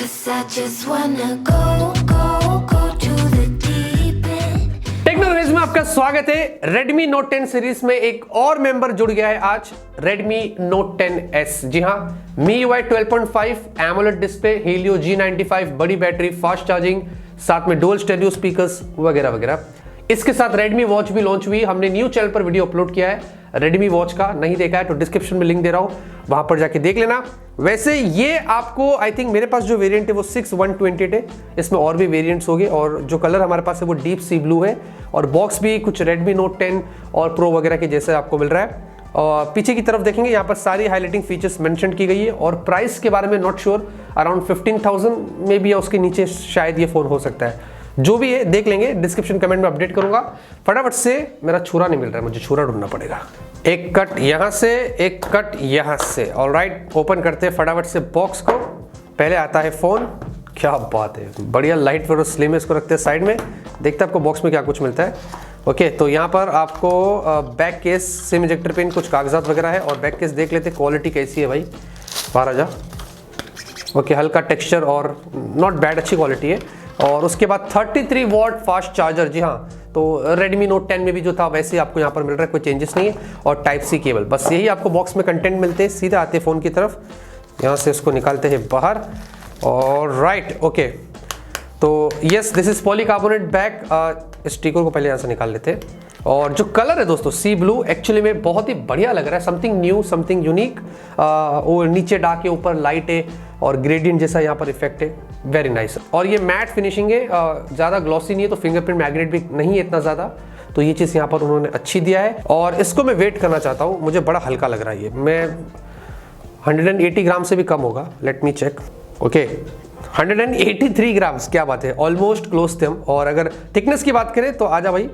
'Cause I just wanna go to the deep end. टेक्नोरेविव्यू में आपका स्वागत है। Redmi Note 10 सीरीज में एक और मेंबर जुड़ गया है आज, Redmi Note 10s। जी हाँ, MIUI 12.5, AMOLED display, Helio G95, बड़ी बैटरी, फास्ट चार्जिंग, साथ में डुअल स्टेरियो स्पीकर्स वगैरह वगैरह। इसके साथ Redmi वॉच भी लॉन्च हुई। हमने न्यू चैनल पर वीडियो अपलोड किया है Redmi वॉच का, नहीं देखा है तो डिस्क्रिप्शन में लिंक दे रहा हूं, वहां पर जाके देख लेना। वैसे ये आपको आई थिंक मेरे पास जो वेरिएंट है वो 6128 है, इसमें और भी वेरिएंट्स होंगे और जो कलर हमारे पास है वो डीप सी ब्लू है और बॉक्स भी कुछ Redmi Note 10 और प्रो वगैरह के जैसे आपको मिल रहा है। और पीछे की तरफ देखेंगे यहाँ पर सारी हाईलाइटिंग फीचर्स मेंशन की गई है और प्राइस के बारे में नॉट श्योर, अराउंड 15,000 में भी या उसके नीचे शायद ये फोन हो सकता है। जो भी है देख लेंगे, डिस्क्रिप्शन कमेंट में अपडेट करूंगा। फटाफट से, मेरा छुरा नहीं मिल रहा है, मुझे छुरा ढूंढना पड़ेगा। एक कट यहां से, एक कट यहां से। ऑलराइट, ओपन करते हैं फटाफट से बॉक्स को। पहले आता है फोन, क्या बात है, बढ़िया लाइट वेट और स्लिम है। इसको रखते हैं साइड में, देखते हैं आपको बॉक्स में क्या कुछ मिलता है। ओके, तो यहाँ पर आपको back case, SIM ejector pin, कुछ कागजात वगैरह है और बैक केस देख लेते हैं क्वालिटी कैसी है भाई। बाहर आ जा। ओके, हल्का टेक्सचर और नॉट बैड, अच्छी क्वालिटी है। और उसके बाद 33 वॉट फास्ट चार्जर। जी हाँ, तो Redmi Note 10 में भी जो था वैसे आपको यहाँ पर मिल रहा है, कोई चेंजेस नहीं है। और टाइप सी केबल, बस यही आपको बॉक्स में कंटेंट मिलते हैं। सीधे आते हैं फ़ोन की तरफ, यहाँ से इसको निकालते हैं बाहर। और राइट, ओके, तो yes, this is polycarbonate back. Sticker को पहले यहाँ से निकाल लेते हैं। और जो कलर है दोस्तों सी ब्लू, एक्चुअली में बहुत ही बढ़िया लग रहा है, समथिंग न्यू, समथिंग यूनिक। वो नीचे डार्क के ऊपर लाइट है और ग्रेडियंट जैसा यहाँ पर इफेक्ट है, वेरी नाइस। और ये मैट फिनिशिंग है, ज़्यादा ग्लॉसी नहीं है, तो फिंगरप्रिंट मैग्नेट भी नहीं है इतना ज़्यादा, तो ये चीज़ यहाँ पर उन्होंने अच्छी दिया है। और इसको मैं वेट करना चाहता हूँ, मुझे बड़ा हल्का लग रहा है ये। मैं 180 ग्राम से भी कम होगा, let me check. Okay, 183 grams, क्या बात है, ऑलमोस्ट क्लोज थे हम। और अगर थिकनेस की बात करें तो आजा भाई,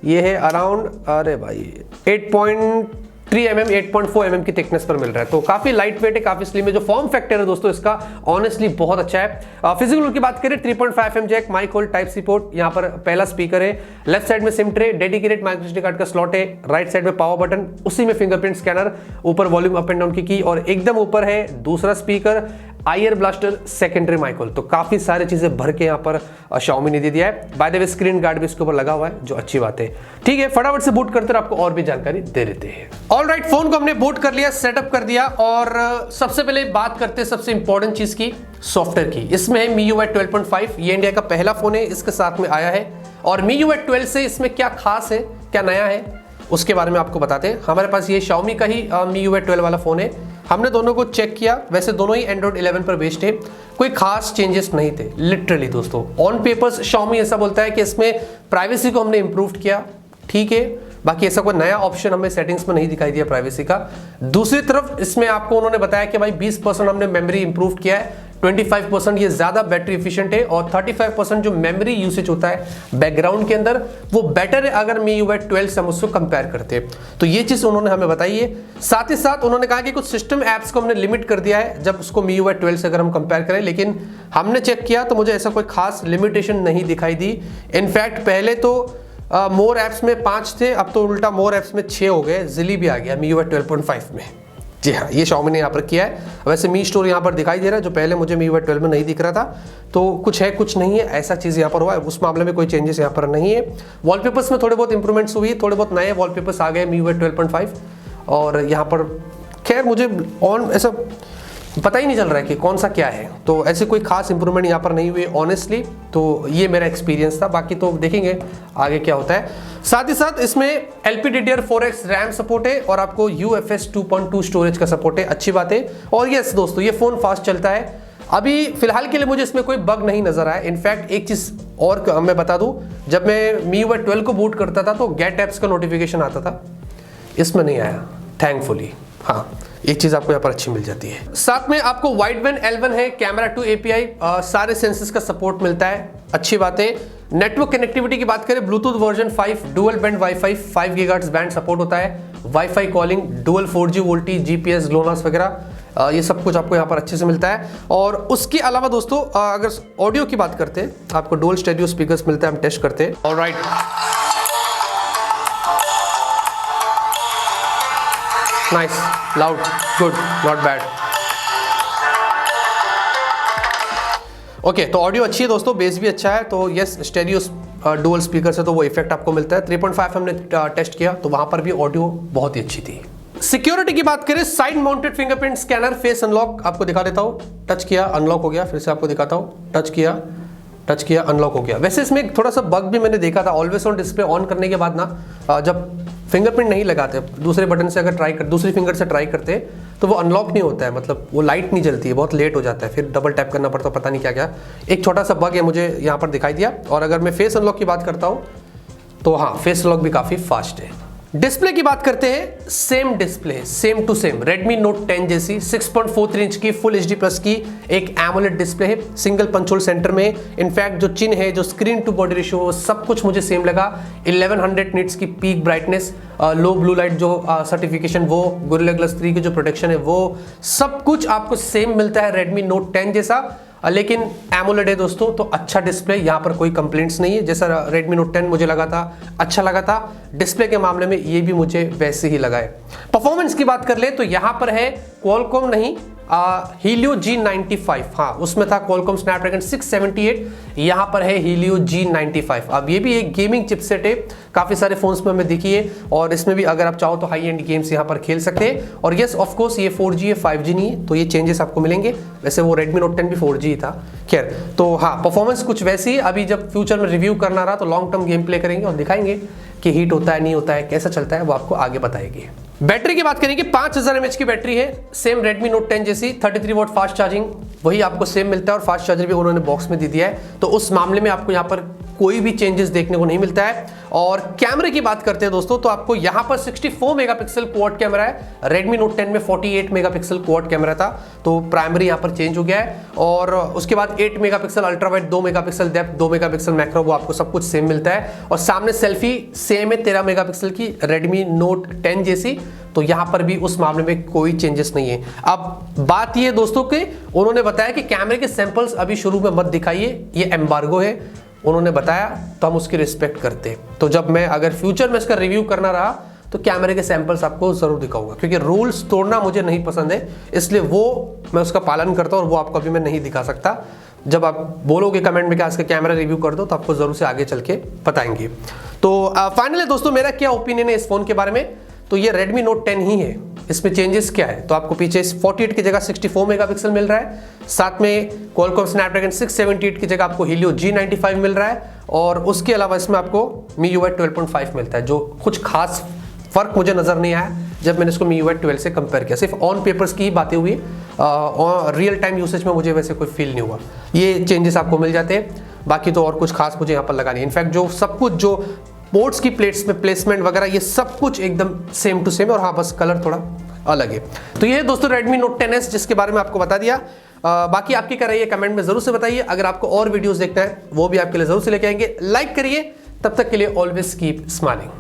ये है अराउंड, अरे भाई 8.3 mm 8.4 mm की थिकनेस पर मिल रहा है, तो काफी लाइट वेट है, काफी स्लिम है। जो फॉर्म फैक्टर है दोस्तों इसका ऑनेस्टली बहुत अच्छा है। फिजिकल की बात करें, 3.5 mm jack, mic hole, type C port, यहाँ पर पहला स्पीकर है, लेफ्ट साइड में SIM tray, dedicated microSD card का स्लॉट है, राइट साइड में पावर बटन, उसी में फिंगरप्रिंट स्कैनर, ऊपर वॉल्यूम अप एंड डाउन की और एकदम ऊपर है दूसरा speaker, ear blaster, secondary mic hole. तो काफी सारी चीजें भर के यहाँ पर Xiaomi ने दे दिया है। By the way screen guard भी इसके ऊपर लगा हुआ है, जो अच्छी बात है। ठीक है, फटाफट से बूट करते हैं, आपको और भी जानकारी दे देते हैं। ऑलराइट, फोन को हमने बूट कर लिया, सेटअप कर दिया और सबसे पहले बात करते हैं सबसे इंपॉर्टेंट चीज की, सॉफ्टवेयर की। इसमें है MIUI 12.5, ये इंडिया का पहला फोन है, इसके साथ में आया है। और MIUI 12 से इसमें क्या खास है, क्या नया है, उसके बारे में आपको बताते हैं। हमारे पास ये Xiaomi का ही MIUI 12 वाला फोन है। हमने दोनों को चेक किया, वैसे दोनों ही Android 11 पर बेस्ड है, कोई खास चेंजेस नहीं थे लिटरली दोस्तों। ऑन पेपर्स Xiaomi ऐसा बोलता है कि इसमें प्राइवेसी को हमने इंप्रूव किया, ठीक है, बाकी ऐसा कोई नया ऑप्शन हमें सेटिंग्स में नहीं दिखाई दिया प्राइवेसी का। दूसरी तरफ इसमें आपको उन्होंने बताया कि भाई 20% हमने मेमोरी इंप्रूव किया है, 25% ये ज्यादा बैटरी एफिशिएंट है और 35% जो मेमोरी यूसेज होता है बैकग्राउंड के अंदर वो बेटर है अगर MIUI 12 से हम उसको कंपेयर करते हैं। तो ये चीज उन्होंने हमें बताई है। साथ ही साथ उन्होंने कहा कि कुछ सिस्टम एप्स को हमने लिमिट कर दिया है जब उसको MIUI 12 से अगर हम कंपेयर करें, लेकिन हमने चेक किया तो मुझे ऐसा कोई खास लिमिटेशन नहीं दिखाई दी। इनफैक्ट पहले तो मोर एप्स में 5 थे, अब तो उल्टा मोर एप्स में 6 हो गए, जिली भी आ गया MIUI 12.5 में। जी हाँ, ये Xiaomi ने यहाँ पर किया है। वैसे मी स्टोर यहाँ पर दिखाई दे रहा है, जो पहले मुझे MIUI 12 में नहीं दिख रहा था, तो कुछ है कुछ नहीं है, ऐसा चीज़ यहाँ पर हुआ है। उस मामले में कोई चेंजेस यहाँ पर नहीं है। वॉलपेपर्स में थोड़े बहुत इंप्रूवमेंट्स हुई, थोड़े बहुत नए वॉलपेपर्स आ गए MIUI 12.5। और यहाँ पर खैर मुझे ऑन ऐसा पता ही नहीं चल रहा है कि कौन सा क्या है, तो ऐसे कोई खास इंप्रूवमेंट यहाँ पर नहीं हुई ऑनेस्टली। तो ये मेरा एक्सपीरियंस था, बाकी तो देखेंगे आगे क्या होता है। साथ ही साथ इसमें LPDDR4X रैम सपोर्ट है और आपको UFS 2.2 स्टोरेज का सपोर्ट है, अच्छी बात है। और यस दोस्तों, ये फोन फास्ट चलता है। अभी फिलहाल के लिए मुझे इसमें कोई बग नहीं नजर आया। इनफैक्ट एक चीज और मैं बता दूं, जब मैं MIUI 12 को बूट करता था तो गेट एप्स का नोटिफिकेशन आता था, इसमें नहीं आया थैंकफुली। हाँ, एक चीज आपको यहाँ पर अच्छी मिल जाती है। साथ में आपको वाइड बैंड L1 है, कैमरा 2 API, सारे सेंसर्स का सपोर्ट मिलता है, अच्छी बात है। नेटवर्क कनेक्टिविटी की बात करें, Bluetooth version 5, dual band wifi, 5 GHz band support होता है, wifi calling, dual 4G VoLTE, GPS, GLONASS वगैरह, ये सब कुछ आपको यहाँ पर अच्छे से मिलता है। और उसके अलावा दोस्तों अगर ऑडियो की बात करते हैं, आपको डुअल स्टेरियो स्पीकर्स मिलते हैं, हम टेस्ट करते हैं। Alright, nice, loud, good, not bad. Okay, तो ऑडियो अच्छी है दोस्तों, बेस भी अच्छा है, तो यस स्टेरियो डुअल स्पीकर से तो वो इफेक्ट आपको मिलता है। 3.5 हमने टेस्ट किया तो वहां पर भी ऑडियो बहुत ही अच्छी थी। सिक्योरिटी की बात करें, side mounted fingerprint scanner, face unlock आपको दिखा देता हूं। टच किया अनलॉक हो गया, फिर से आपको दिखाता हूं, टच किया अनलॉक हो गया। वैसे इसमें एक थोड़ा सा बग भी मैंने देखा था, ऑलवेज ऑन डिस्प्ले ऑन करने के बाद ना जब फिंगरप्रिंट नहीं लगाते, दूसरे बटन से अगर दूसरी फिंगर से ट्राई करते तो वो अनलॉक नहीं होता है, मतलब वो लाइट नहीं जलती है, बहुत लेट हो जाता है, फिर डबल टैप करना पड़ता है, पता नहीं क्या क्या। एक छोटा सा बग है मुझे यहाँ पर दिखाई दिया। और अगर मैं फेस अनलॉक की बात करता हूँ तो हाँ, फेस अनलॉक भी काफ़ी फास्ट है। डिस्प्ले की बात करते हैं, same display, same to same Redmi Note 10 जैसी 6.43 इंच की फुल HD प्लस की एक एमोलेड डिस्प्ले है, सिंगल पंच होल सेंटर में। इनफैक्ट जो चिन्ह है, जो स्क्रीन टू बॉडी रेशियो, सब कुछ मुझे सेम लगा। 1100 निट्स की पीक ब्राइटनेस, लो ब्लू लाइट जो सर्टिफिकेशन, वो गोरिल्ला ग्लास 3 की जो प्रोटेक्शन है, वो सब कुछ आपको सेम मिलता है Redmi Note 10 जैसा। लेकिन एमोलेड है दोस्तों, तो अच्छा डिस्प्ले, यहाँ पर कोई कंप्लेंट्स नहीं है। जैसा Redmi Note 10 मुझे लगा था, अच्छा लगा था, डिस्प्ले के मामले में ये भी मुझे वैसे ही लगा है। परफॉर्मेंस की बात कर ले तो यहाँ पर है क्वालकॉम नहीं, Helio G95, हाँ उसमें था क्वालकॉम स्नैपड्रैगन 678, यहाँ पर है Helio G95। अब ये भी एक गेमिंग चिपसेट है, काफ़ी सारे फोन्स में हमें दिखी है, और इसमें भी अगर आप चाहो तो हाई एंड गेम्स यहाँ पर खेल सकते हैं। और यस ऑफ कोर्स ये 4G है, 5G नहीं है, तो ये चेंजेस आपको मिलेंगे। वैसे वो Redmi Note 10 भी 4G ही था, खैर। तो हाँ, परफॉर्मेंस कुछ वैसी है। अभी जब फ्यूचर में रिव्यू करना रहा तो लॉन्ग टर्म गेम प्ले करेंगे और दिखाएंगे कि हीट होता है नहीं होता है, कैसा चलता है, वो आपको आगे बताएगी। बैटरी की बात करेंगे, 5000 mAh की बैटरी है, सेम Redmi Note 10 जैसी। 33 वॉट फास्ट चार्जिंग वही आपको सेम मिलता है, और फास्ट चार्जर भी उन्होंने बॉक्स में दे दिया है, तो उस मामले में आपको यहाँ पर कोई भी चेंजेस देखने को नहीं मिलता है। और कैमरे की बात करते हैं दोस्तों, तो आपको यहाँ पर 64 मेगापिक्सल क्वाड कैमरा है। Redmi Note 10 में 48 मेगापिक्सल क्वाड कैमरा था, तो प्राइमरी यहाँ पर चेंज हो गया है। और उसके बाद 8 megapixel ultra wide, 2 megapixel depth, 2 megapixel macro, वो आपको सब कुछ सेम मिलता है। और सामने सेल्फी सेम है 13 मेगापिक्सल की Redmi Note 10 जैसी, तो यहां पर भी उस मामले में कोई चेंजेस नहीं है। अब बात ये दोस्तों कि उन्होंने बताया कि कैमरे के सैंपल्स अभी शुरू में मत दिखाइए, ये एम्बार्गो है, उन्होंने बताया, तो हम उसकी रिस्पेक्ट करते हैं। तो जब मैं अगर फ्यूचर में इसका रिव्यू करना रहा तो कैमरे के सैंपल्स आपको जरूर दिखाऊंगा, क्योंकि रूल्स तोड़ना मुझे नहीं पसंद है, इसलिए वो मैं उसका पालन करता हूं, और वो आपको अभी मैं नहीं दिखा सकता। जब आप बोलोगे कमेंट में कि इसका कैमरा रिव्यू कर दो, तो आपको जरूर से आगे चल के बताएंगे। तो फाइनली दोस्तों, मेरा क्या ओपिनियन है इस फोन के बारे में, तो ये Redmi Note 10 ही है। इसमें चेंजेस क्या है, तो आपको पीछे 48 की जगह 64 मेगापिक्सल मिल रहा है, साथ में क्वालकॉम स्नैपड्रैगन 678 की जगह आपको Helio G95 मिल रहा है, और उसके अलावा इसमें आपको MIUI 12.5 मिलता है, जो कुछ खास फर्क मुझे नजर नहीं आया जब मैंने इसको MIUI 12 से कंपेयर किया। सिर्फ ऑन पेपर्स की ही बातें हुई, और रियल टाइम यूसेज में मुझे वैसे कोई फील नहीं हुआ। ये चेंजेस आपको मिल जाते हैं, बाकी तो और कुछ खास मुझे यहाँ पर लगा नहीं। इनफैक्ट जो सब कुछ, जो पोर्ट्स की प्लेट्स में प्लेसमेंट वगैरह, ये सब कुछ एकदम सेम टू सेम, और हाँ बस कलर थोड़ा अलग है। तो ये है दोस्तों Redmi Note 10s, जिसके बारे में आपको बता दिया। बाकी आपकी क्या राय है कमेंट में जरूर से बताइए। अगर आपको और वीडियोस देखना है वो भी आपके लिए जरूर से लेके आएंगे। लाइक करिए, तब तक के लिए ऑलवेज कीप स्माइलिंग।